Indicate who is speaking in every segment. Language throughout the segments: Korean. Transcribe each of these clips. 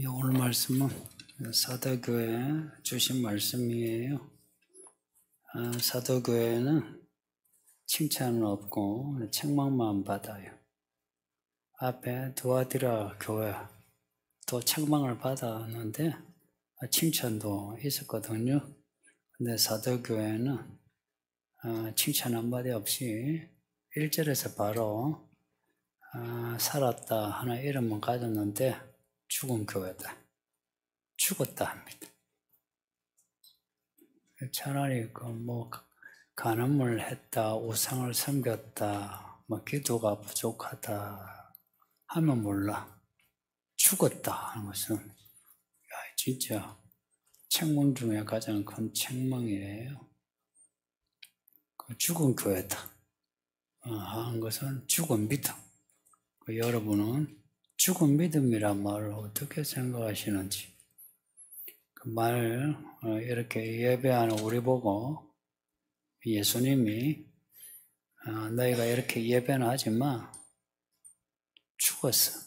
Speaker 1: 오늘 말씀은 사도교회 주신 말씀이에요. 사도교회는 칭찬은 없고 책망만 받아요. 앞에 두아디라 교회 또 책망을 받았는데 칭찬도 있었거든요. 근데 사도교회는 칭찬 한마디 없이 1절에서 바로 살았다 하는 이름은 가졌는데 죽은 교회다. 죽었다 합니다. 차라리 간음을 했다, 우상을 섬겼다, 기도가 부족하다 하면 몰라. 죽었다 하는 것은 진짜 책망 중에 가장 큰 책망이에요. 죽은 교회다 하는 것은 죽은 믿음. 여러분은 죽은 믿음이란 말을 어떻게 생각하시는지. 그 말을 이렇게 예배하는 우리 보고 예수님이 너희가 이렇게 예배는 하지만 죽었어.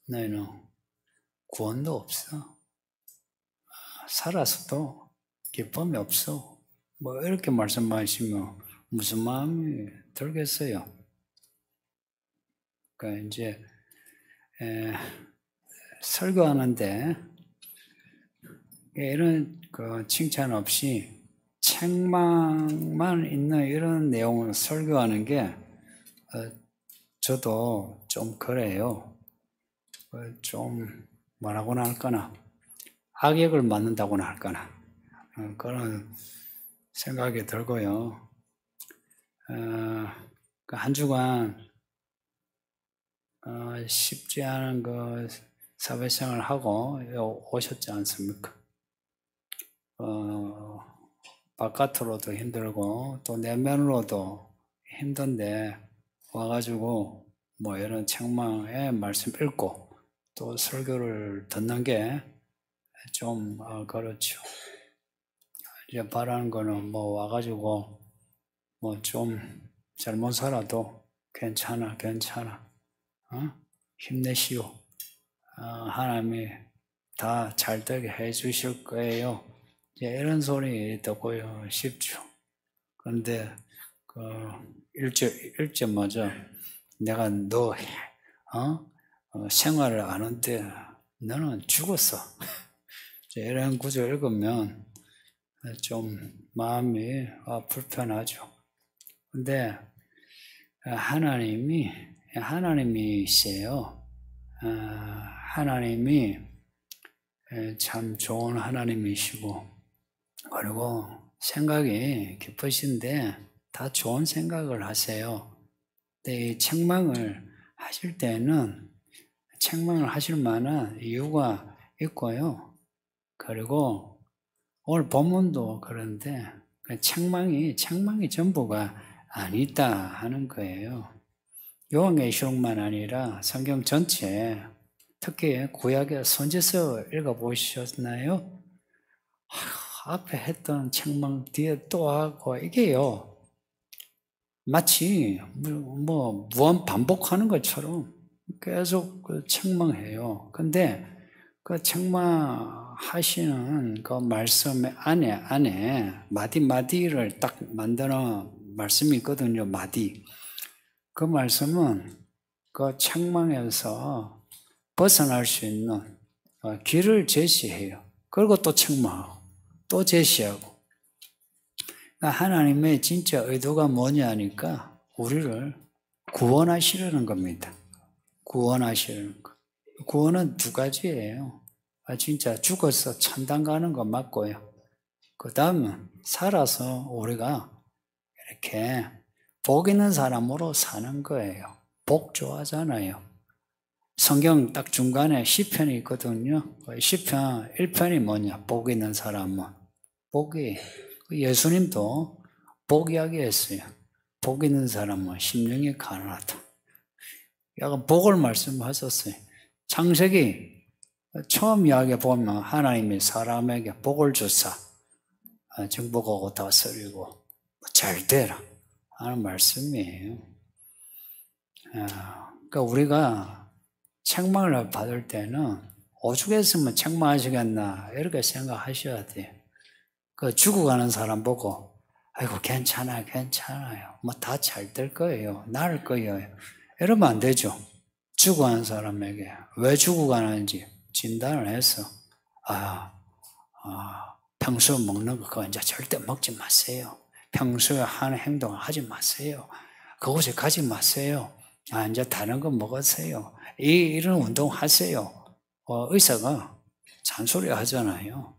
Speaker 1: 너희는 구원도 없어. 살아서도 기쁨이 없어. 이렇게 말씀하시면 무슨 마음이 들겠어요? 그러니까 이제 설교하는데 이런 칭찬 없이 책망만 있는 이런 내용을 설교하는 게 저도 좀 그래요. 좀 뭐라고나 할까나 악역을 맡는다고나 할까나 그런 생각이 들고요. 한 주간 쉽지 않은 사회생활을 하고 오셨지 않습니까? 바깥으로도 힘들고 또 내면으로도 힘든데 와가지고 이런 책망의 말씀 읽고 또 설교를 듣는 게 좀 그렇죠. 이제 바라는 거는 와가지고 좀 잘못 살아도 괜찮아. 힘내시오. 하나님이 다 잘되게 해주실 거예요. 이런 소리 듣고요 쉽죠. 그런데 1절 먼저 내가 너 생활을 아는데 너는 죽었어. 이런 구절 읽으면 좀 마음이 불편하죠. 근데 하나님이세요. 하나님이 참 좋은 하나님이시고 그리고 생각이 깊으신데 다 좋은 생각을 하세요. 근데 이 책망을 하실 때는 책망을 하실 만한 이유가 있고요. 그리고 오늘 본문도 그런데 책망이 전부가 아니다 하는 거예요. 요한계시록만 아니라 성경 전체 특히 구약의 선지서 읽어보셨나요? 앞에 했던 책망 뒤에 또 하고 이게요 마치 무한 반복하는 것처럼 계속 책망해요. 근데 그 책망하시는 그 말씀 안에 마디마디를 딱 만드는 말씀이 있거든요. 마디. 그 말씀은 그 책망에서 벗어날 수 있는 길을 제시해요. 그리고 또 책망하고 또 제시하고. 하나님의 진짜 의도가 뭐냐니까 우리를 구원하시려는 겁니다. 구원하시려는 거. 구원은 두 가지예요. 진짜 죽어서 천당 가는 거 맞고요. 그 다음은 살아서 우리가 이렇게 복 있는 사람으로 사는 거예요. 복 좋아하잖아요. 성경 딱 중간에 시편이 있거든요. 시편 1편이 뭐냐? 복 있는 사람은. 복이 예수님도 복 이야기했어요. 복 있는 사람은 심령이 가난하다. 약간 복을 말씀하셨어요. 창세기 처음 이야기 보면 하나님이 사람에게 복을 주사 정복하고 다스리고 잘 되라 하는 말씀이에요. 그러니까 우리가 책망을 받을 때는 오죽했으면 책망하시겠나 이렇게 생각하셔야 돼요. 그 죽어가는 사람 보고 아이고 괜찮아요, 괜찮아요. 뭐 다 잘 될 거예요. 나을 거예요. 이러면 안 되죠. 죽어가는 사람에게 왜 죽어가는지 진단을 해서 평소에 먹는 거 그거 이제 절대 먹지 마세요. 평소에 하는 행동을 하지 마세요. 그곳에 가지 마세요. 이제 다른 거 먹으세요. 이런 운동 하세요. 의사가 잔소리 하잖아요.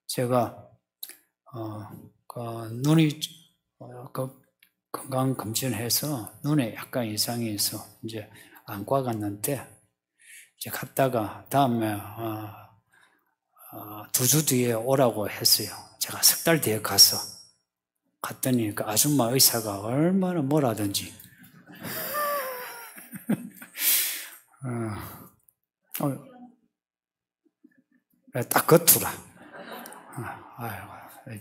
Speaker 1: 제가 눈이 건강 검진해서 눈에 약간 이상이 있어 이제 안과 갔는데 이제 갔다가 다음에 2주 뒤에 오라고 했어요. 제가 3달 뒤에 갔더니 그 아줌마 의사가 얼마나 뭐라든지 딱 겉으로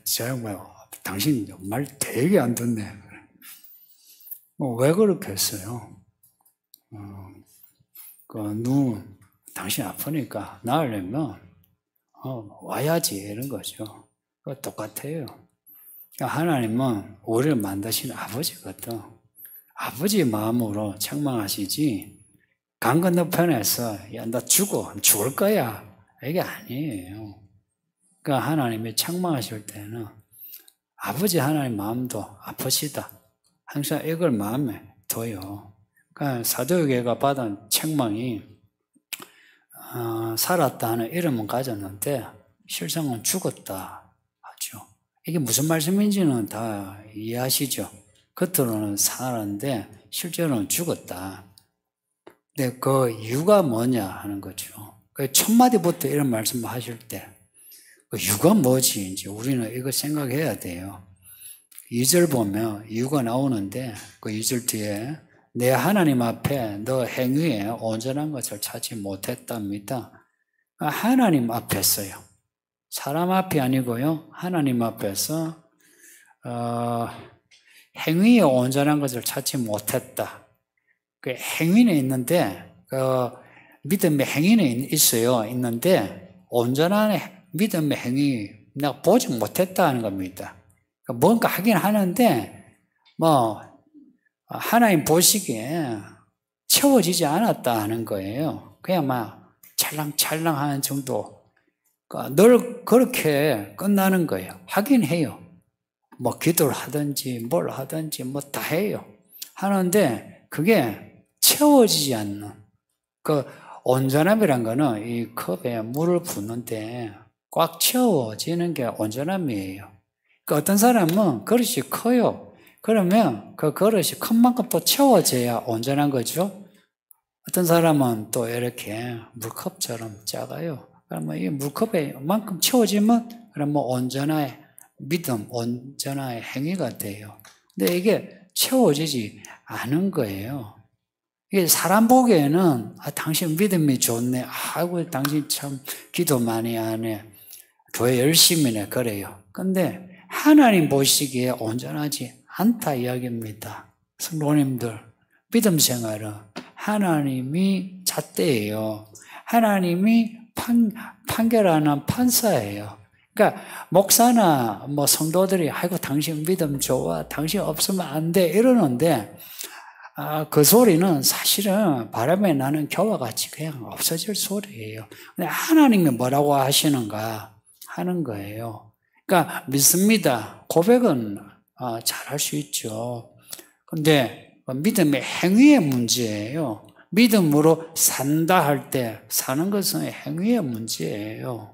Speaker 1: 제가 뭐 당신 말 되게 안 듣네. 왜 그렇게 했어요? 당신 아프니까 나으려면 와야지 이런 거죠. 똑같아요. 하나님은 우리를 만드신 아버지거든. 아버지 마음으로 책망하시지 강 건너편에서 야 너 죽을 거야 이게 아니에요. 그러니까 하나님이 책망하실 때는 아버지 하나님 마음도 아프시다. 항상 이걸 마음에 둬요. 그러니까 사도유계가 받은 책망이 살았다는 이름은 가졌는데 실상은 죽었다 하죠. 이게 무슨 말씀인지는 다 이해하시죠? 겉으로는 살았는데 실제로는 죽었다. 근데 그 이유가 뭐냐 하는 거죠. 그 첫 마디부터 이런 말씀을 하실 때 그 이유가 뭐지? 이제 우리는 이거 생각해야 돼요. 2절 보면 이유가 나오는데 그 2절 뒤에 내 하나님 앞에 너 행위에 온전한 것을 찾지 못했답니다. 하나님 앞에서요. 사람 앞이 아니고요. 하나님 앞에서 행위에 온전한 것을 찾지 못했다. 그 행위는 있는데 그 믿음의 행위는 있어요. 있는데 온전한 믿음의 행위 내가 보지 못했다는 겁니다. 뭔가 하긴 하는데 뭐 하나님 보시기에 채워지지 않았다 하는 거예요. 그냥 막 찰랑찰랑 하는 정도. 늘 그렇게 끝나는 거예요. 하긴 해요. 뭐 기도를 하든지 뭘 하든지 뭐 다 해요. 하는데 그게 채워지지 않는 그 온전함이란 거는 이 컵에 물을 붓는데 꽉 채워지는 게 온전함이에요. 그러니까 어떤 사람은 그릇이 커요. 그러면 그 그릇이 큰 만큼 또 채워져야 온전한 거죠. 어떤 사람은 또 이렇게 물컵처럼 작아요. 그러면 이 물컵에 만큼 채워지면 그러면 온전한 믿음, 온전한 행위가 돼요. 근데 이게 채워지지 않은 거예요. 이게 사람 보기에는 당신 믿음이 좋네. 아이고 당신 참 기도 많이 하네. 교회 열심히 해. 그래요. 근데 하나님 보시기에 온전하지 않다 이야기입니다. 성도님들 믿음 생활은 하나님이 잣대예요. 하나님이 판결하는 판사예요. 그러니까 목사나 뭐 성도들이 아이고 당신 믿음 좋아. 당신 없으면 안 돼. 이러는데 그 소리는 사실은 바람에 나는 겨와 같이 그냥 없어질 소리예요. 근데 하나님이 뭐라고 하시는가 하는 거예요. 그러니까 믿습니다. 고백은 잘할 수 있죠. 근데 믿음의 행위의 문제예요. 믿음으로 산다 할 때 사는 것은 행위의 문제예요.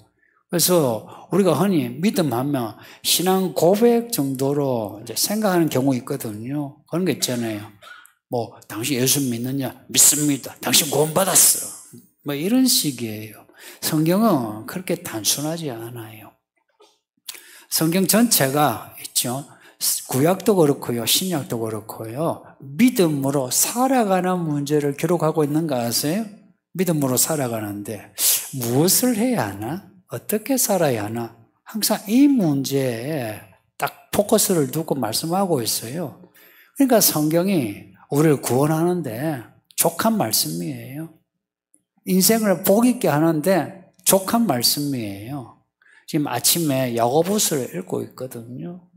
Speaker 1: 그래서 우리가 흔히 믿음하면 신앙 고백 정도로 이제 생각하는 경우 있거든요. 그런 게 있잖아요. 뭐 당신 예수 믿느냐? 믿습니다. 당신 구원받았어. 뭐 이런 식이에요. 성경은 그렇게 단순하지 않아요. 성경 전체가 있죠. 구약도 그렇고요. 신약도 그렇고요. 믿음으로 살아가는 문제를 기록하고 있는 거 아세요? 믿음으로 살아가는데 무엇을 해야 하나? 어떻게 살아야 하나? 항상 이 문제에 딱 포커스를 두고 말씀하고 있어요. 그러니까 성경이 우리를 구원하는데 족한 말씀이에요. 인생을 복 있게 하는데 족한 말씀이에요. 지금 아침에 야고보서를 읽고 있거든요.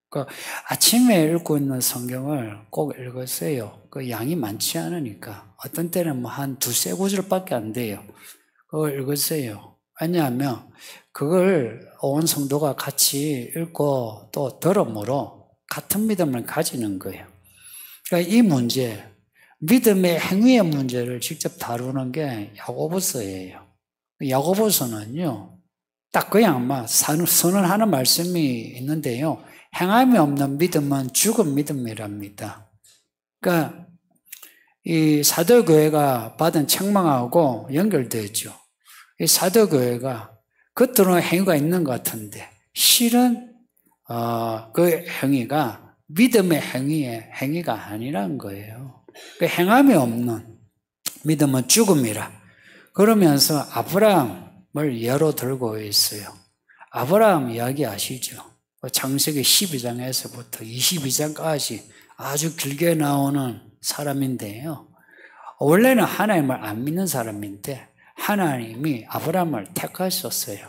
Speaker 1: 그 아침에 읽고 있는 성경을 꼭 읽으세요. 그 양이 많지 않으니까. 어떤 때는 뭐 한 두세 구절밖에 안 돼요. 그걸 읽으세요. 왜냐하면 그걸 온 성도가 같이 읽고 또 들음으로 같은 믿음을 가지는 거예요. 그러니까 이 문제, 믿음의 행위의 문제를 직접 다루는 게 야고보서예요. 야고보서는요, 딱 그냥 막 선언하는 말씀이 있는데요. 행함이 없는 믿음은 죽은 믿음이랍니다. 그러니까 이 사도교회가 받은 책망하고 연결되죠. 이 사도교회가 겉으로는 행위가 있는 것 같은데 실은 그 행위가 믿음의 행위가 아니란 거예요. 그 행함이 없는 믿음은 죽음이라. 그러면서 아브라함을 예로 들고 있어요. 아브라함 이야기 아시죠? 창세기 12장에서부터 22장까지 아주 길게 나오는 사람인데요. 원래는 하나님을 안 믿는 사람인데 하나님이 아브라함을 택하셨어요.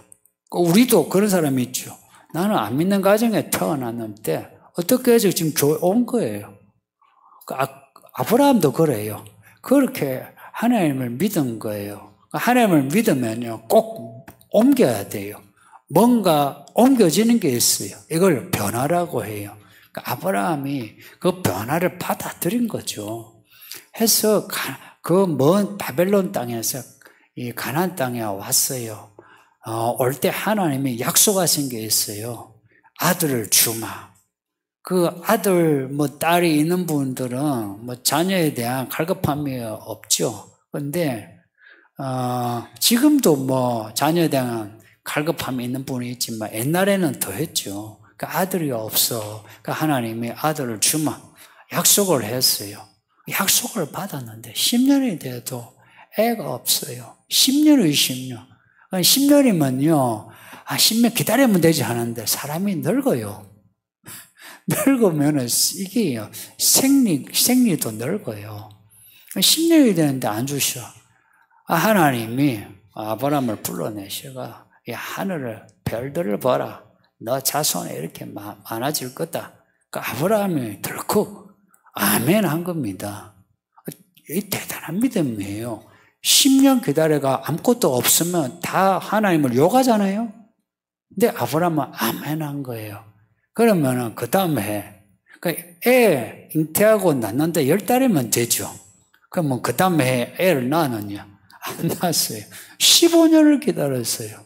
Speaker 1: 우리도 그런 사람이 있죠. 나는 안 믿는 가정에 태어났는데 어떻게 해서 지금 교회 온 거예요. 아브라함도 그래요. 그렇게 하나님을 믿은 거예요. 하나님을 믿으면요, 꼭 옮겨야 돼요. 뭔가 옮겨지는 게 있어요. 이걸 변화라고 해요. 아브라함이 그 변화를 받아들인 거죠. 해서 그 먼 바벨론 땅에서 이 가나안 땅에 왔어요. 올 때 하나님이 약속하신 게 있어요. 아들을 주마. 그 아들 뭐 딸이 있는 분들은 뭐 자녀에 대한 갈급함이 없죠. 그런데 지금도 뭐 자녀에 대한 갈급함이 있는 분이 있지만 옛날에는 더 했죠. 그 아들이 없어. 그 하나님이 아들을 주마. 약속을 했어요. 약속을 받았는데 10년이 돼도 애가 없어요. 10년이 10년. 10년이면요. 10년 기다리면 되지 하는데 사람이 늙어요. 늙으면은 이게요. 생리도 늙어요. 10년이 되는데 안 주셔. 하나님이 아브라함을 불러내셔가 이 하늘을 별들을 봐라. 너 자손에 이렇게 많아질 거다. 그 아브라함이 덜컥 아멘 한 겁니다. 이 대단한 믿음이에요. 10년 기다려가 아무것도 없으면 다 하나님을 욕하잖아요. 근데 아브라함은 아멘 한 거예요. 그러면은 그 다음에 애 잉태하고 낳는데 10달이면 되죠. 그러면 그 다음에 애를 낳았느냐? 안 낳았어요. 15년을 기다렸어요.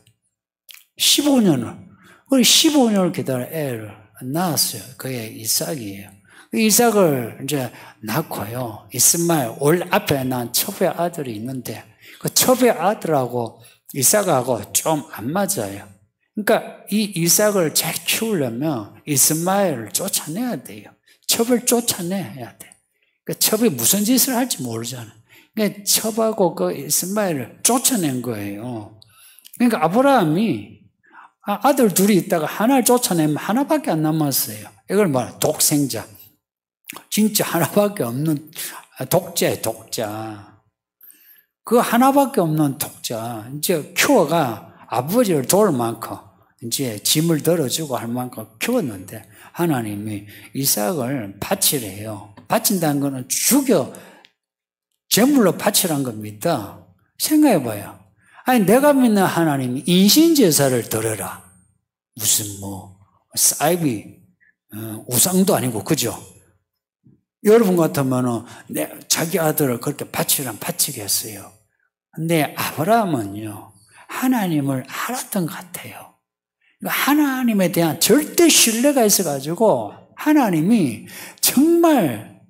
Speaker 1: 15년을. 우리 15년을 기다려 애를 낳았어요. 그게 이삭이에요. 이삭을 이제 낳고요. 이스마엘, 올 앞에 난 첩의 아들이 있는데, 그 첩의 아들하고 이삭하고 좀 안 맞아요. 그러니까 이 이삭을 잘 키우려면 이스마엘을 쫓아내야 돼요. 첩을 쫓아내야 돼. 그 첩이 무슨 짓을 할지 모르잖아요. 그러니까 첩하고 그 이스마엘을 쫓아낸 거예요. 그러니까 아브라함이 아들 둘이 있다가 하나를 쫓아내면 하나밖에 안 남았어요. 이걸 말해 독생자. 진짜 하나밖에 없는 독자예요, 독자. 그 하나밖에 없는 독자. 이제 키워가 아버지를 도울 만큼 이제 짐을 들어주고 할 만큼 키웠는데 하나님이 이삭을 바치래요. 바친다는 것은 죽여 제물로 바치란 겁니다. 생각해봐요. 아니 내가 믿는 하나님이 인신제사를 드려라. 무슨 뭐 사이비 우상도 아니고 그죠? 여러분 같으면은 자기 아들을 그렇게 바치란 바치겠어요. 근데 아브라함은요 하나님을 알았던 것 같아요. 하나님에 대한 절대 신뢰가 있어가지고 하나님이 정말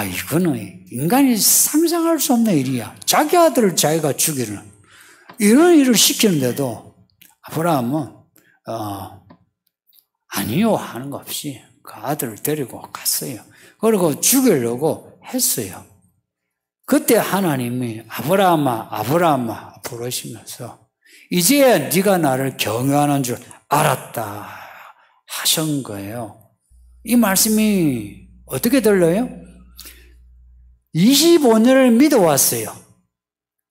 Speaker 1: 이거는 인간이 상상할 수 없는 일이야. 자기 아들을 자기가 죽이는 이런 일을 시키는데도 아브라함은 아니요 하는 거 없이 그 아들을 데리고 갔어요. 그리고 죽이려고 했어요. 그때 하나님이 아브라함아 아브라함아 부르시면서 이제야 네가 나를 경외하는 줄 알았다 하신 거예요. 이 말씀이 어떻게 들려요? 25년을 믿어왔어요.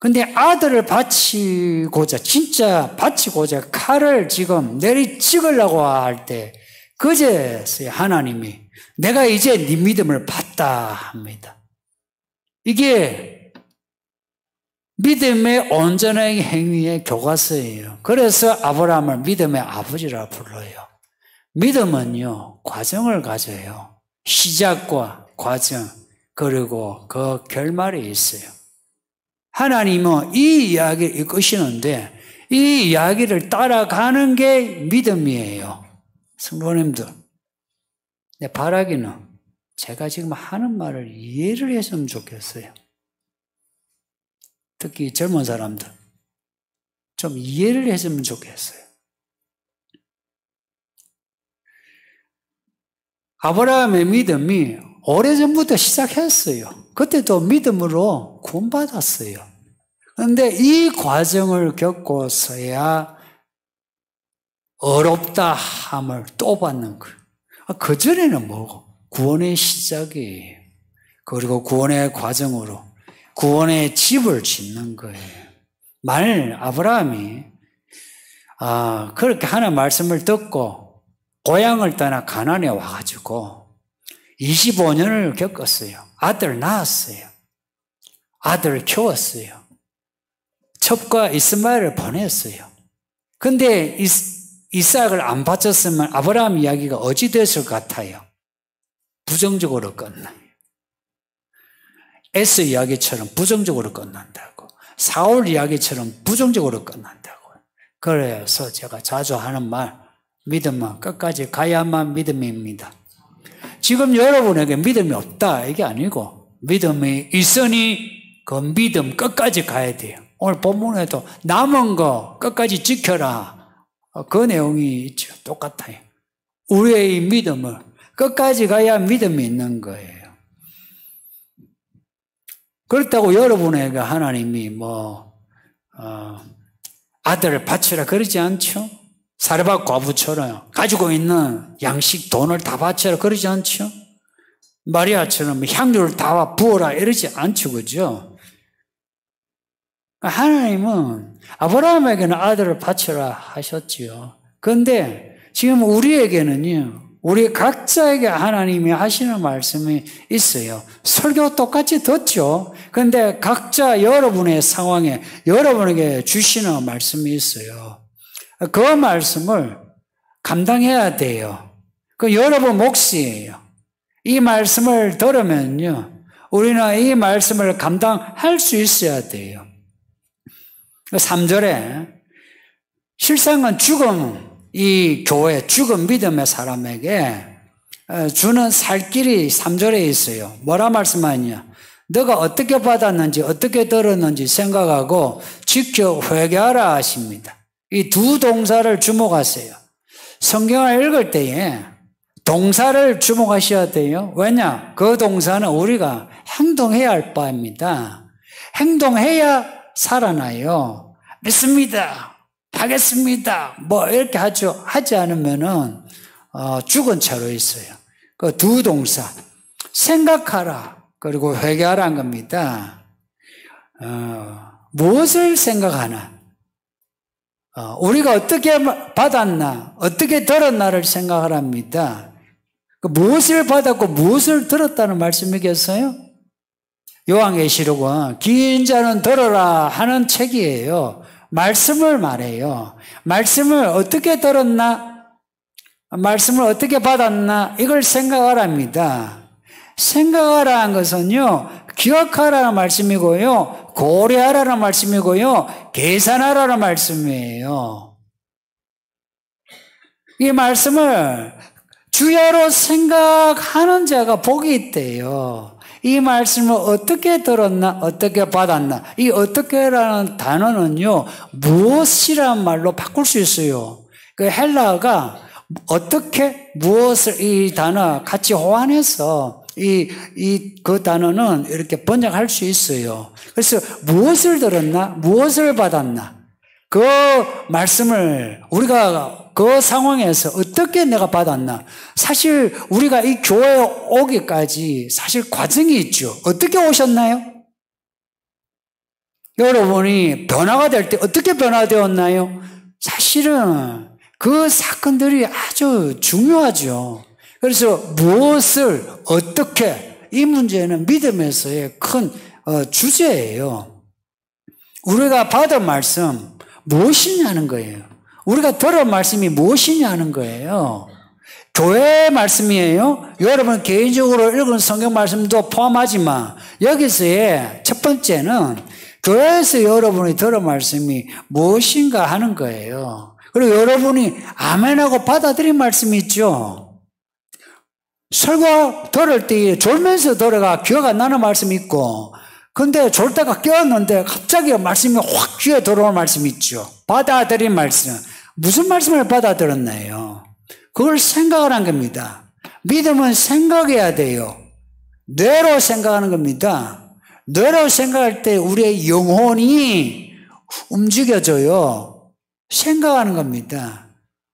Speaker 1: 근데 아들을 바치고자, 진짜 바치고자 칼을 지금 내리 찍으려고 할 때, 그제서야 하나님이 내가 이제 네 믿음을 봤다 합니다. 이게 믿음의 온전한 행위의 교과서예요. 그래서 아브라함을 믿음의 아버지라 불러요. 믿음은요, 과정을 가져요. 시작과 과정, 그리고 그 결말이 있어요. 하나님은 이 이야기를 이끄시는데 이 이야기를 따라가는 게 믿음이에요. 성도님들, 내 바라기는 제가 지금 하는 말을 이해를 했으면 좋겠어요. 특히 젊은 사람들 좀 이해를 했으면 좋겠어요. 아브라함의 믿음이 오래전부터 시작했어요. 그때도 믿음으로 구원받았어요. 그런데 이 과정을 겪고서야 어렵다 함을 또 받는 거예요. 그전에는 뭐고? 구원의 시작이에요. 그리고 구원의 과정으로 구원의 집을 짓는 거예요. 만일 아브라함이 그렇게 하는 말씀을 듣고 고향을 떠나 가나안에 와가지고 25년을 겪었어요. 아들 낳았어요. 아들을 키웠어요. 첩과 이스마엘을 보냈어요. 근데 이삭을 안 바쳤으면 아브라함 이야기가 어찌 됐을 것 같아요? 부정적으로 끝나요. 에스 이야기처럼 부정적으로 끝난다고. 사울 이야기처럼 부정적으로 끝난다고. 그래서 제가 자주 하는 말, 믿음은 끝까지 가야만 믿음입니다. 지금 여러분에게 믿음이 없다 이게 아니고 믿음이 있으니 그 믿음 끝까지 가야 돼요. 오늘 본문에도 남은 거 끝까지 지켜라. 그 내용이 있죠. 똑같아요. 우리의 믿음을 끝까지 가야 믿음이 있는 거예요. 그렇다고 여러분에게 하나님이 아들을 바치라 그러지 않죠? 사르밧 과부처럼 가지고 있는 양식 돈을 다 바쳐라 그러지 않죠? 마리아처럼 향유를 다 부어라 이러지 않죠, 그죠? 하나님은 아브라함에게는 아들을 바쳐라 하셨지요. 그런데 지금 우리에게는요, 우리 각자에게 하나님이 하시는 말씀이 있어요. 설교 똑같이 듣죠. 그런데 각자 여러분의 상황에 여러분에게 주시는 말씀이 있어요. 그 말씀을 감당해야 돼요. 그 여러분 몫이에요. 이 말씀을 들으면요, 우리는 이 말씀을 감당할 수 있어야 돼요. 3절에 실상은 죽음, 이 교회, 죽은 믿음의 사람에게 주는 살 길이 3절에 있어요. 뭐라 말씀하냐? 너가 어떻게 받았는지 어떻게 들었는지 생각하고 지켜 회개하라 하십니다. 이 두 동사를 주목하세요. 성경을 읽을 때에 동사를 주목하셔야 돼요. 왜냐? 그 동사는 우리가 행동해야 할 바입니다. 행동해야 살아나요. 믿습니다. 하겠습니다. 이렇게 하죠. 하지 않으면은 죽은 채로 있어요. 그 두 동사 생각하라 그리고 회개하라는 겁니다. 무엇을 생각하나? 우리가 어떻게 받았나, 어떻게 들었나를 생각하랍니다. 무엇을 받았고 무엇을 들었다는 말씀이겠어요? 요한계시록은 긴 자는 들어라 하는 책이에요. 말씀을 말해요. 말씀을 어떻게 들었나, 말씀을 어떻게 받았나 이걸 생각하랍니다. 생각하라는 것은요, 기억하라는 말씀이고요, 고려하라는 말씀이고요, 계산하라는 말씀이에요. 이 말씀을 주야로 생각하는 자가 복이 있대요. 이 말씀을 어떻게 들었나, 어떻게 받았나. 이 어떻게라는 단어는요, 무엇이라는 말로 바꿀 수 있어요. 그 헬라어가 어떻게, 무엇을 이 단어 같이 호환해서 그 단어는 이렇게 번역할 수 있어요. 그래서 무엇을 들었나, 무엇을 받았나, 그 말씀을 우리가 그 상황에서 어떻게 내가 받았나. 사실 우리가 이 교회에 오기까지 사실 과정이 있죠. 어떻게 오셨나요? 여러분이 변화가 될 때 어떻게 변화되었나요? 사실은 그 사건들이 아주 중요하죠. 그래서 무엇을 어떻게, 이 문제는 믿음에서의 큰 주제예요. 우리가 받은 말씀 무엇이냐는 거예요. 우리가 들은 말씀이 무엇이냐는 거예요. 교회의 말씀이에요. 여러분 개인적으로 읽은 성경 말씀도 포함하지만 여기서의 첫 번째는 교회에서 여러분이 들은 말씀이 무엇인가 하는 거예요. 그리고 여러분이 아멘하고 받아들인 말씀이 있죠. 설교 들을 때 졸면서 들어가 기억 안 나는 말씀이 있고, 근데 졸다가 깨었는데 갑자기 말씀이 확 귀에 들어오는 말씀이 있죠. 받아들인 말씀. 무슨 말씀을 받아들였나요? 그걸 생각을 겁니다. 믿음은 생각해야 돼요. 뇌로 생각하는 겁니다. 뇌로 생각할 때 우리의 영혼이 움직여져요. 생각하는 겁니다.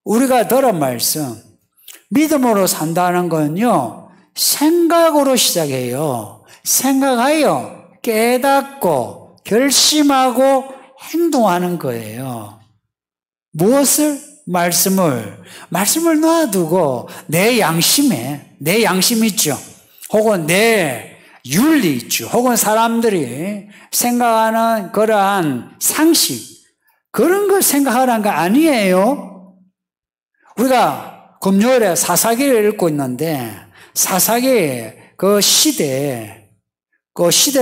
Speaker 1: 우리가 들은 말씀, 믿음으로 산다는 건요, 생각으로 시작해요. 생각하여 깨닫고 결심하고 행동하는 거예요. 무엇을? 말씀을 놔두고 내 양심에, 내 양심 있죠. 혹은 내 윤리 있죠. 혹은 사람들이 생각하는 그러한 상식, 그런 걸 생각하라는 거 아니에요. 우리가 금요일에 사사기를 읽고 있는데, 사사기 그 시대를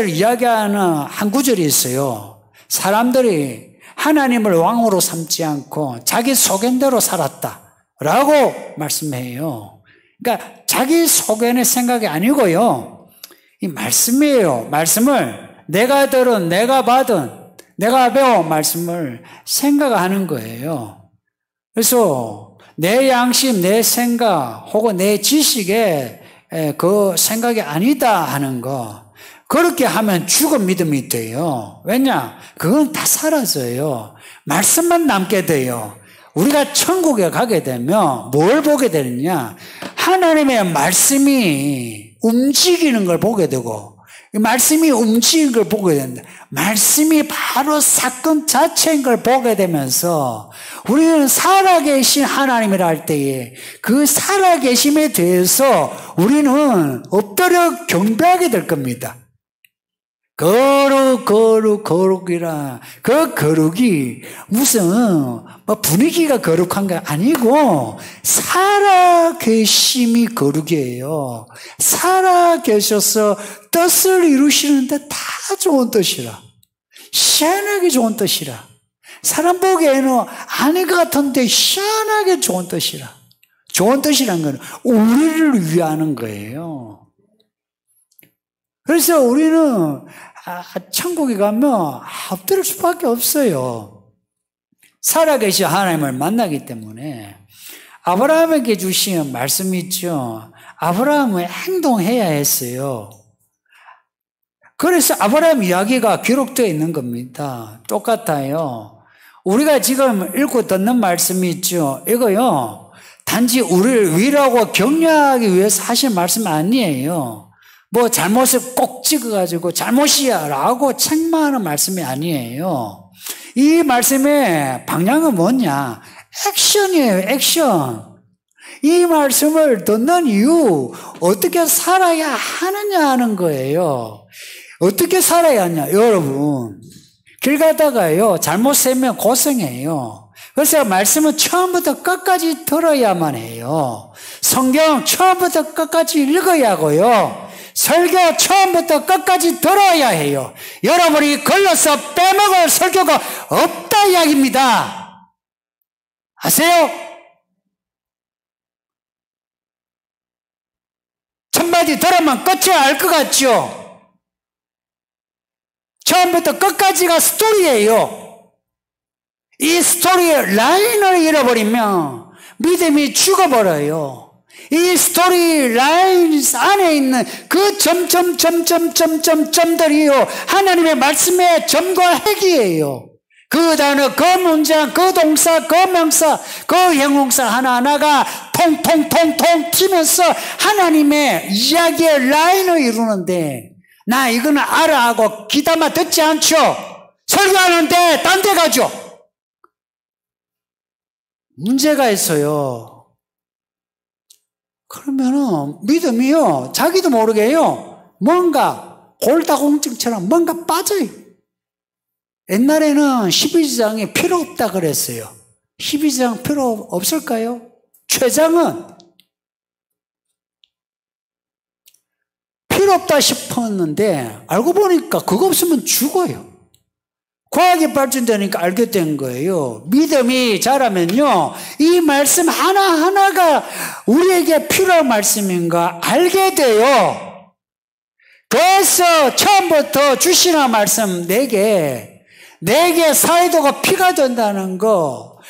Speaker 1: 이야기하는 한 구절이 있어요. 사람들이 하나님을 왕으로 삼지 않고 자기 소견대로 살았다라고 말씀해요. 그러니까 자기 소견의 생각이 아니고요, 이 말씀이에요. 말씀을 내가 들은, 내가 받은, 내가 배운 말씀을 생각하는 거예요. 그래서 내 양심, 내 생각 혹은 내 지식에 그 생각이 아니다 하는 거, 그렇게 하면 죽은 믿음이 돼요. 왜냐? 그건 다 사라져요. 말씀만 남게 돼요. 우리가 천국에 가게 되면 뭘 보게 되느냐? 하나님의 말씀이 움직이는 걸 보게 되고, 말씀이 움직이는 걸 보게 된다. 말씀이 바로 사건 자체인 걸 보게 되면서 우리는 살아계신 하나님이라 할 때에 그 살아계심에 대해서 우리는 엎드려 경배하게 될 겁니다. 거룩이라. 그 거룩이 무슨 분위기가 거룩한 게 아니고 살아계심이 거룩이에요. 살아계셔서 뜻을 이루시는데 다 좋은 뜻이라. 희한하게 좋은 뜻이라. 사람 보기에는 아닌 것 같은데 희한하게 좋은 뜻이라. 좋은 뜻이란 건 우리를 위하는 거예요. 그래서 우리는 천국에 가면 엎드릴 수밖에 없어요. 살아계신 하나님을 만나기 때문에. 아브라함에게 주신 말씀이 있죠. 아브라함은 행동해야 했어요. 그래서 아브라함 이야기가 기록되어 있는 겁니다. 똑같아요. 우리가 지금 읽고 듣는 말씀이 있죠. 이거요, 단지 우리를 위로하고 격려하기 위해서 하신 말씀 아니에요. 뭐 잘못을 꼭 찍어가지고 잘못이야 라고 책망하는 말씀이 아니에요. 이 말씀의 방향은 뭐냐? 액션이에요. 액션. 이 말씀을 듣는 이유, 어떻게 살아야 하느냐 하는 거예요. 어떻게 살아야 하냐? 여러분, 길 가다가요, 잘못 세면 고생해요. 그래서 말씀은 처음부터 끝까지 들어야만 해요. 성경 처음부터 끝까지 읽어야 하고요, 설교 처음부터 끝까지 들어야 해요. 여러분이 걸려서 빼먹을 설교가 없다 이야기입니다. 아세요? 첫마디 들으면 끝을 알 것 같죠? 처음부터 끝까지가 스토리예요. 이 스토리의 라인을 잃어버리면 믿음이 죽어버려요. 이 스토리 라인 안에 있는 그 점들이요, 하나님의 말씀의 점과 핵이에요. 그 단어, 그 문장, 그 동사, 그 명사, 그 형용사 하나하나가 통통통통 튀면서 하나님의 이야기의 라인을 이루는데, 나 이거는 알아 하고 귀담아 듣지 않죠? 설교하는데 딴 데 가죠. 문제가 있어요. 그러면은 믿음이요, 자기도 모르게요, 뭔가 골다공증처럼 뭔가 빠져요. 옛날에는 12지장이 필요 없다 그랬어요. 12지장 필요 없을까요? 췌장은 필요 없다 싶었는데 알고 보니까 그거 없으면 죽어요. 과학이 발전되니까 알게 된 거예요. 믿음이 자라면요, 이 말씀 하나하나가 우리에게 필요한 말씀인가 알게 돼요. 그래서 처음부터 주시나 말씀 4개 사이도가 피가 된다는 거,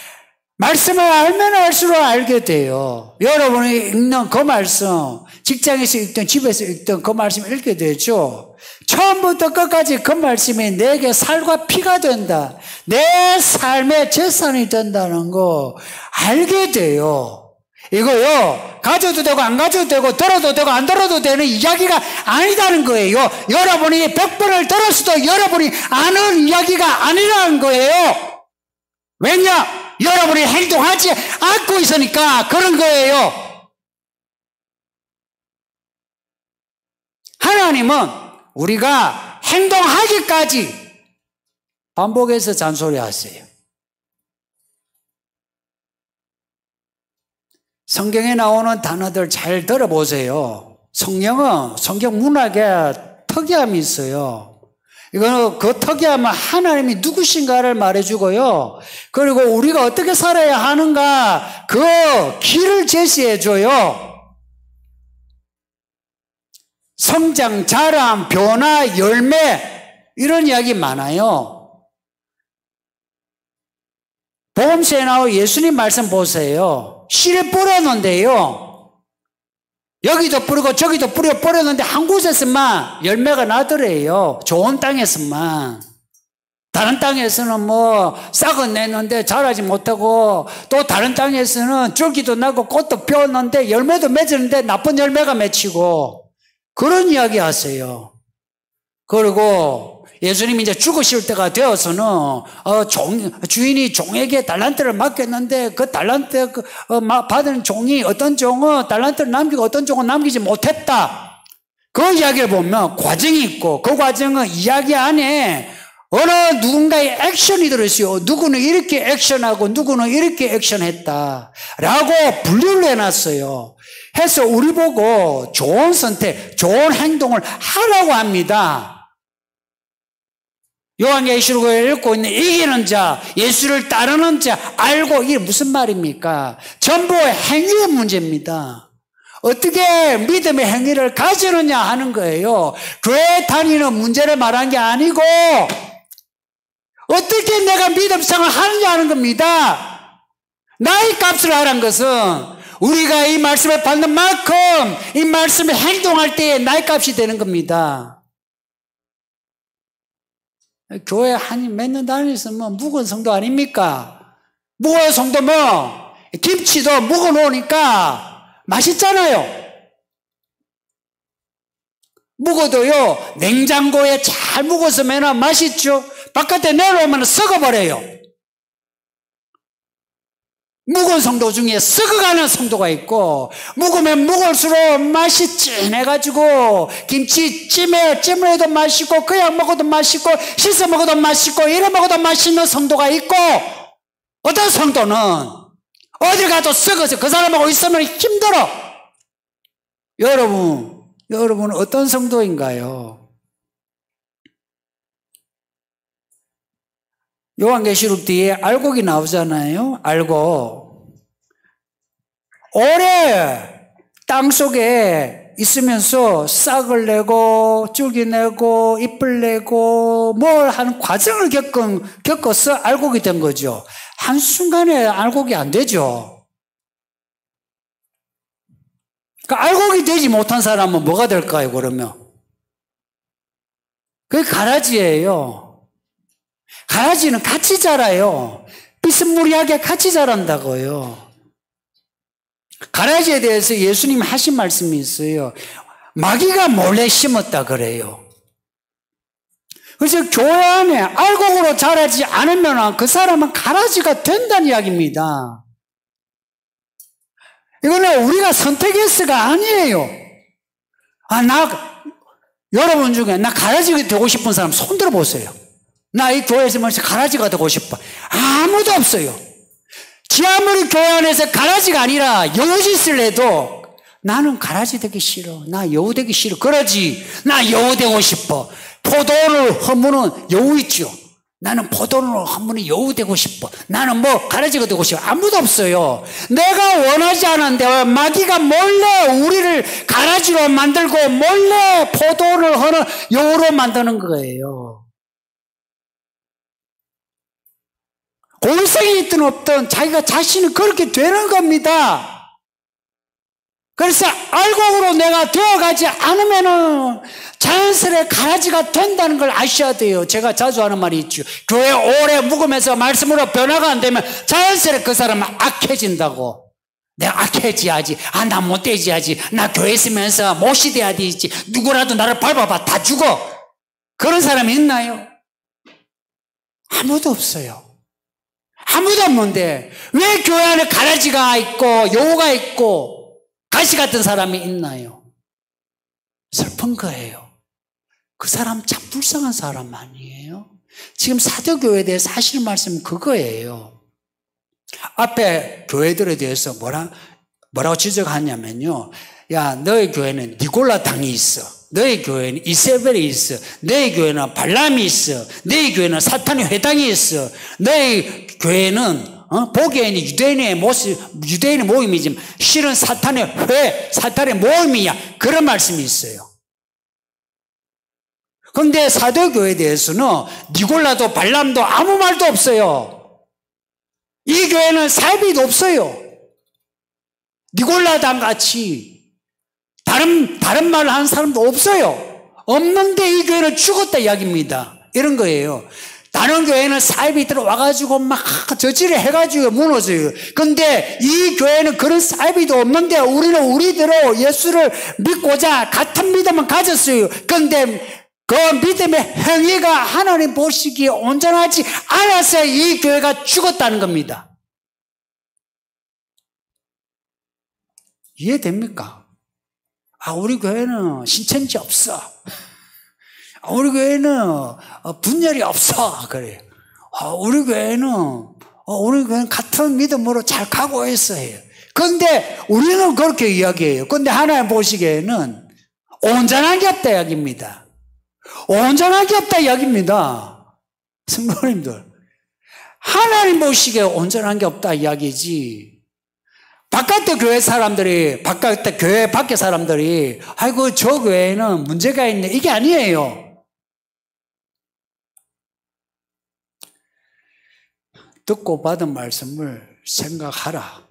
Speaker 1: 말씀을 알면 알수록 알게 돼요. 여러분이 읽는 그 말씀, 직장에서 읽든 집에서 읽든 그 말씀 읽게 되죠. 처음부터 끝까지 그 말씀이 내게 살과 피가 된다, 내 삶의 재산이 된다는 거 알게 돼요. 이거요, 가져도 되고 안 가져도 되고 들어도 되고 안 들어도 되는 이야기가 아니다는 거예요. 여러분이 100번을 들었어도 여러분이 아는 이야기가 아니라는 거예요. 왜냐? 여러분이 행동하지 않고 있으니까 그런 거예요. 하나님은 우리가 행동하기까지 반복해서 잔소리하세요. 성경에 나오는 단어들 잘 들어보세요. 성경은 성경 문학에 특이함이 있어요. 이거는 그 특이함은 하나님이 누구신가를 말해주고요, 그리고 우리가 어떻게 살아야 하는가 그 길을 제시해줘요. 성장, 자람, 변화, 열매, 이런 이야기 많아요. 복음서에 나온 예수님 말씀 보세요. 씨를 뿌렸는데요, 여기도 뿌리고 저기도 뿌렸는데 한 곳에서만 열매가 나더래요. 좋은 땅에서만. 다른 땅에서는 뭐 싹은 내는데 자라지 못하고, 또 다른 땅에서는 줄기도 나고 꽃도 피웠는데 열매도 맺었는데 나쁜 열매가 맺히고, 그런 이야기 하세요. 그리고 예수님이 이제 죽으실 때가 되어서는 주인이 종에게 달란트를 맡겼는데 그 달란트 받은 종이, 어떤 종은 달란트를 남기고 어떤 종은 남기지 못했다. 그 이야기를 보면 과정이 있고, 그 과정은 이야기 안에 어느 누군가의 액션이 들어있어요. 누구는 이렇게 액션하고 누구는 이렇게 액션했다 라고 분류를 해놨어요. 해서 우리 보고 좋은 선택, 좋은 행동을 하라고 합니다. 요한계시록을 읽고 있는 이기는 자, 예수를 따르는 자 알고, 이게 무슨 말입니까? 전부 행위의 문제입니다. 어떻게 믿음의 행위를 가지느냐 하는 거예요. 교회 다니는 문제를 말한 게 아니고 어떻게 내가 믿음 생활을 하느냐 하는 겁니다. 나의 값을 하라는 것은 우리가 이 말씀을 받는 만큼 이 말씀을 행동할 때에 나의 값이 되는 겁니다. 교회 한 몇 년 다녔으면 묵은 성도 아닙니까? 묵은 성도면 김치도 묵어 놓으니까 맛있잖아요. 묵어도요, 냉장고에 잘 묵었으면 맛있죠. 바깥에 내놓으면 썩어버려요. 묵은 성도 중에 썩어가는 성도가 있고, 묵으면 묵을수록 맛이 진해가지고 김치찜에 찜을 해도 맛있고, 그냥 먹어도 맛있고, 씻어 먹어도 맛있고, 이래 먹어도 맛있는 성도가 있고, 어떤 성도는 어딜 가도 썩어서 그 사람하고 있으면 힘들어. 여러분은 어떤 성도인가요? 요한계시록 뒤에 알곡이 나오잖아요. 알곡. 오래 땅속에 있으면서 싹을 내고 줄기 내고 잎을 내고 뭘 하는 과정을 겪어서 알곡이 된 거죠. 한순간에 알곡이 안 되죠. 그러니까 알곡이 되지 못한 사람은 뭐가 될까요, 그러면? 그게 가라지예요. 가라지는 같이 자라요. 비스무리하게 같이 자란다고요. 가라지에 대해서 예수님이 하신 말씀이 있어요. 마귀가 몰래 심었다 그래요. 그래서 교회 안에 알곡으로 자라지 않으면 그 사람은 가라지가 된다는 이야기입니다. 이거는 우리가 선택했어가 아니에요. 여러분 중에 나 가라지가 되고 싶은 사람 손 들어보세요. 나 이 교회에서 가라지가 되고 싶어. 아무도 없어요. 지 아무리 교회 안에서 가라지가 아니라 여우짓을 해도 나는 가라지 되기 싫어. 나 여우 되기 싫어. 그러지. 나 여우 되고 싶어. 포도를 허무는 여우 있죠. 나는 포도를 허무는 여우 되고 싶어. 나는 가라지가 되고 싶어. 아무도 없어요. 내가 원하지 않았는데 마귀가 몰래 우리를 가라지로 만들고 몰래 포도를 허는 여우로 만드는 거예요. 공생이 있든 없든 자기가 자신은 그렇게 되는 겁니다. 그래서 알곡으로 내가 되어가지 않으면은 자연스레 가라지가 된다는 걸 아셔야 돼요. 제가 자주 하는 말이 있죠. 교회 오래 묵으면서 말씀으로 변화가 안 되면 자연스레 그 사람은 악해진다고. 내가 악해져야지. 나 못돼져야지. 나 교회 있으면서 못이 돼야 되지. 누구라도 나를 밟아봐. 다 죽어. 그런 사람이 있나요? 아무도 없어요. 아무도 없는데 왜 교회 안에 가라지가 있고 여우가 있고 가시 같은 사람이 있나요? 슬픈 거예요. 그 사람 참 불쌍한 사람 아니에요? 지금 사도교회에 대해서 하시는 말씀은 그거예요. 앞에 교회들에 대해서 뭐라고 지적하냐면요. 야, 너희 교회는 니골라 당이 있어. 너희 교회는 이세벨이 있어. 너희 교회는 발람이 있어. 너희 교회는 사탄의 회당이 있어. 너희 교회는 보기에는 유대인의 모임이지만 실은 사탄의 모임이야. 그런 말씀이 있어요. 그런데 사도교회에 대해서는 니골라도 발람도 아무 말도 없어요. 이 교회는 사이비도 없어요. 니골라당 같이 다른 말을 하는 사람도 없어요. 없는데 이 교회는 죽었다 이야기입니다. 이런 거예요. 다른 교회는 사입이 들어와가지고 막 저지를 해가지고 무너져요. 근데 이 교회는 그런 사입이도 없는데 우리는 우리대로 예수를 믿고자 같은 믿음을 가졌어요. 근데 그 믿음의 행위가 하나님 보시기에 온전하지 않아서 이 교회가 죽었다는 겁니다. 이해됩니까? 우리 교회는 신천지 없어. 우리 교회는 분열이 없어. 그래요. 우리 교회는 같은 믿음으로 잘 가고 있어요. 그런데 우리는 그렇게 이야기해요. 그런데 하나님 보시기에는 온전한 게 없다 이야기입니다. 온전한 게 없다 이야기입니다. 성도님들, 하나님 보시기에 온전한 게 없다 이야기지. 바깥에 교회 사람들이, 교회 밖에 사람들이, 아이고, 저 교회는 문제가 있네. 이게 아니에요. 듣고 받은 말씀을 생각하라.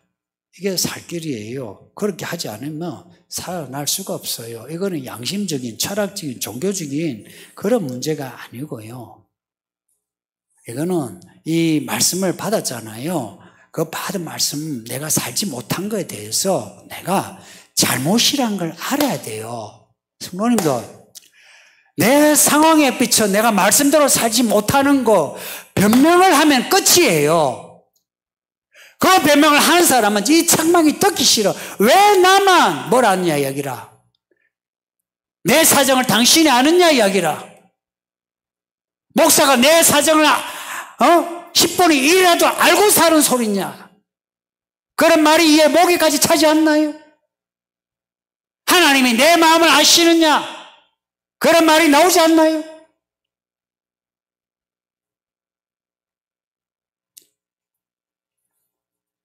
Speaker 1: 이게 살 길이에요. 그렇게 하지 않으면 살아날 수가 없어요. 이거는 양심적인, 철학적인, 종교적인 그런 문제가 아니고요. 이거는 이 말씀을 받았잖아요. 그 받은 말씀, 내가 살지 못한 거에 대해서 내가 잘못이란 걸 알아야 돼요. 성도님들, 내 상황에 비춰 내가 말씀대로 살지 못하는 거 변명을 하면 끝이에요. 그 변명을 하는 사람은 이 책망이 듣기 싫어. 왜 나만 뭘 아느냐 이야기라. 내 사정을 당신이 아느냐 이야기라. 목사가 내 사정을 10분의 1이라도 알고 사는 소리냐. 그런 말이 이에 목에까지 차지 않나요? 하나님이 내 마음을 아시느냐. 그런 말이 나오지 않나요?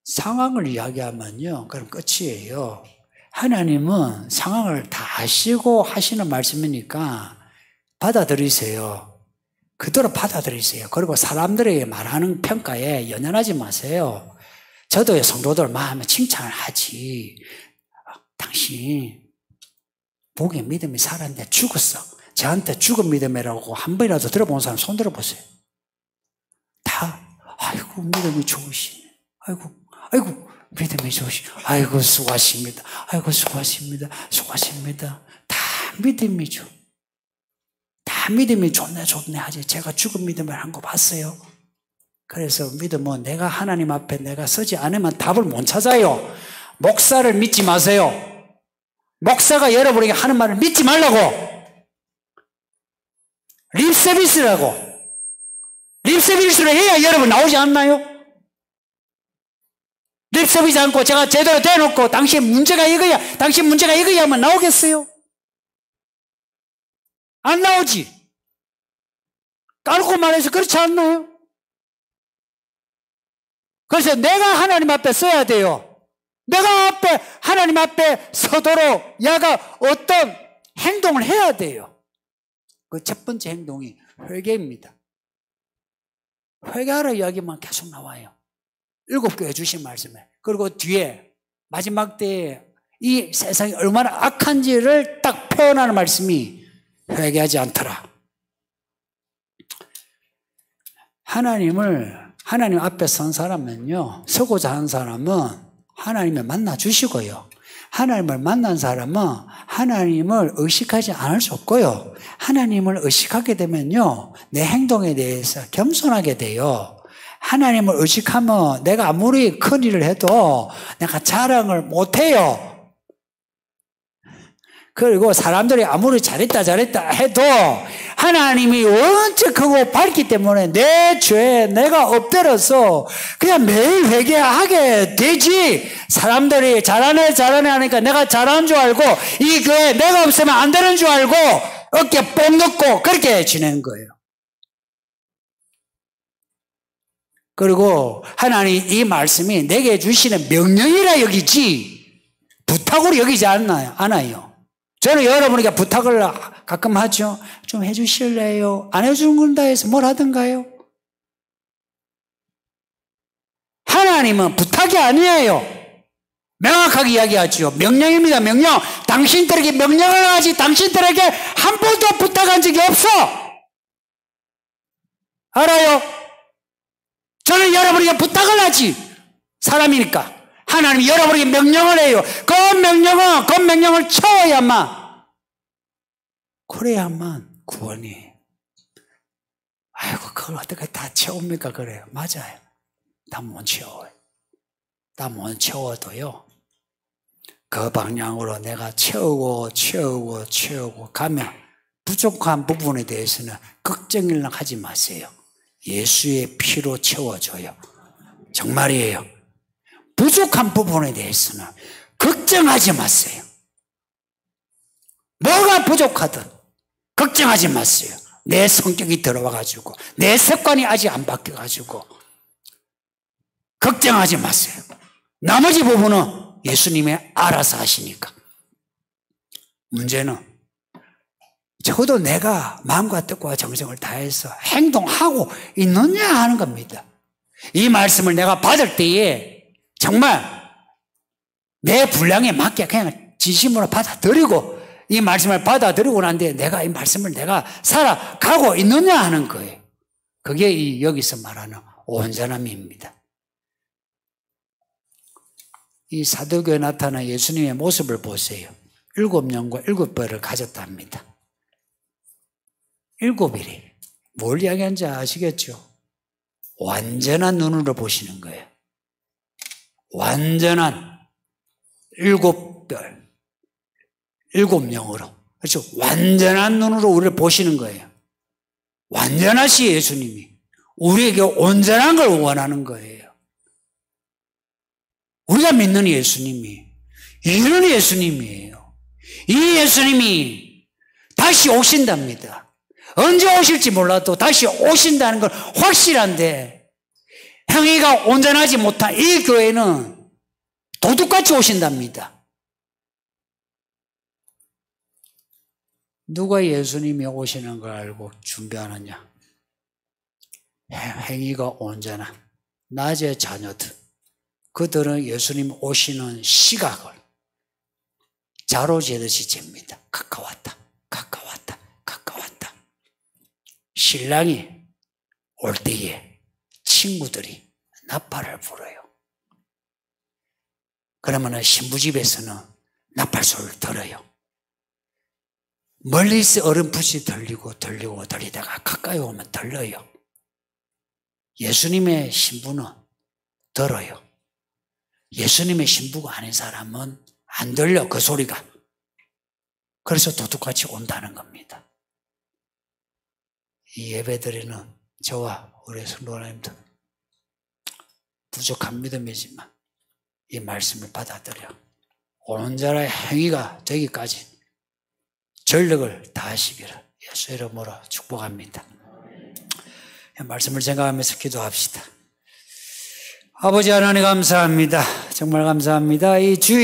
Speaker 1: 상황을 이야기하면요, 그럼 끝이에요. 하나님은 상황을 다 아시고 하시는 말씀이니까 받아들이세요. 그대로 받아들이세요. 그리고 사람들에게 말하는 평가에 연연하지 마세요. 저도 성도들 마음에 칭찬을 하지. 당신 복의 믿음이 살았는데 죽었어. 저한테 죽은 믿음이라고 한 번이라도 들어본 사람 손 들어보세요. 다 아이고 믿음이 좋으시네. 아이고 믿음이 좋으시네. 아이고 수고하십니다. 아이고 수고하십니다. 수고하십니다. 다 믿음이죠. 다 믿음이 좋네 하지. 제가 죽은 믿음을 한 거 봤어요. 그래서 믿음은 내가 하나님 앞에 내가 서지 않으면 답을 못 찾아요. 목사를 믿지 마세요. 목사가 여러분에게 하는 말을 믿지 말라고. 립서비스라고. 립서비스를 해야 여러분 나오지 않나요? 립서비스 않고 제가 제대로 대놓고 당신 문제가 이거야 하면 나오겠어요? 안 나오지. 까놓고 말해서 그렇지 않나요? 그래서 내가 하나님 앞에 서야 돼요. 내가 하나님 앞에 서도록 야가 어떤 행동을 해야 돼요. 그 첫 번째 행동이 회개입니다. 회개하라 이야기만 계속 나와요. 7교회 주신 말씀에. 그리고 뒤에 마지막 때에 이 세상이 얼마나 악한지를 딱 표현하는 말씀이 회개하지 않더라. 하나님 앞에 선 사람은요, 서고자 하는 사람은 하나님을 만나 주시고요. 하나님을 만난 사람은 하나님을 의식하지 않을 수 없고요. 하나님을 의식하게 되면요, 내 행동에 대해서 겸손하게 돼요. 하나님을 의식하면 내가 아무리 큰 일을 해도 내가 자랑을 못해요. 그리고 사람들이 아무리 잘했다 해도 하나님이 원체 크고 밝기 때문에 내 죄에 내가 엎드려서 그냥 매일 회개하게 되지. 사람들이 잘하네 하니까 내가 잘하는 줄 알고 이 교회 내가 없으면 안 되는 줄 알고 어깨 뽕 넣고 그렇게 지내는 거예요. 그리고 하나님 이 말씀이 내게 주시는 명령이라 여기지 부탁으로 여기지 않아요. 저는 여러분에게 부탁을 가끔 하죠. 좀 해주실래요? 안 해주는 건다 해서 뭘 하던가요? 하나님은 부탁이 아니에요. 명확하게 이야기하죠. 명령입니다. 명령. 당신들에게 명령을 하지 당신들에게 한 번도 부탁한 적이 없어. 알아요? 저는 여러분에게 부탁을 하지. 사람이니까. 하나님이 여러분에게 명령을 해요. 그 명령을 채워야만, 그래야만 구원이. 아이고, 그걸 어떻게 다 채웁니까? 그래요. 맞아요. 다 못 채워요. 다 못 채워도요, 그 방향으로 내가 채우고 가면 부족한 부분에 대해서는 걱정을 하지 마세요. 예수의 피로 채워줘요. 정말이에요. 부족한 부분에 대해서는 걱정하지 마세요. 뭐가 부족하든 걱정하지 마세요. 내 성격이 들어와가지고 내 습관이 아직 안 바뀌어가지고 걱정하지 마세요. 나머지 부분은 예수님이 알아서 하시니까. 문제는 적어도 내가 마음과 뜻과 정성을 다해서 행동하고 있느냐 하는 겁니다. 이 말씀을 내가 받을 때에 정말 내 분량에 맞게 그냥 진심으로 받아들이고 이 말씀을 받아들이고 난 뒤에 내가 이 말씀을 내가 살아가고 있느냐 하는 거예요. 그게 여기서 말하는 온전함입니다. 이 사도교에 나타난 예수님의 모습을 보세요. 7명과 7배를 가졌답니다. 7일이 뭘 이야기하는지 아시겠죠? 완전한 눈으로 보시는 거예요. 완전한 7별, 7명으로. 그렇죠? 완전한 눈으로 우리를 보시는 거예요. 완전하시 예수님이. 우리에게 온전한 걸 원하는 거예요. 우리가 믿는 예수님이, 이런 예수님이에요. 이 예수님이 다시 오신답니다. 언제 오실지 몰라도 다시 오신다는 건 확실한데, 행위가 온전하지 못한 이 교회는 도둑같이 오신답니다. 누가 예수님이 오시는 걸 알고 준비하느냐? 행위가 온전한 낮의 자녀들. 그들은 예수님 오시는 시각을 자로재듯이 잽니다. 가까웠다. 신랑이 올 때에 친구들이 나팔을 불어요. 그러면 신부집에서는 나팔 소리를 들어요. 멀리서 어렴풋이 들리다가 가까이 오면 들려요. 예수님의 신부는 들어요. 예수님의 신부가 아닌 사람은 안 들려, 그 소리가. 그래서 도둑같이 온다는 겁니다. 이 예배드리는 저와 우리 성도님들 부족한 믿음이지만 이 말씀을 받아들여 오는 자의 행위가 되기까지 전력을 다하시기를 예수 이름으로 축복합니다. 말씀을 생각하면서 기도합시다. 아버지 하나님 감사합니다. 정말 감사합니다. 이 주일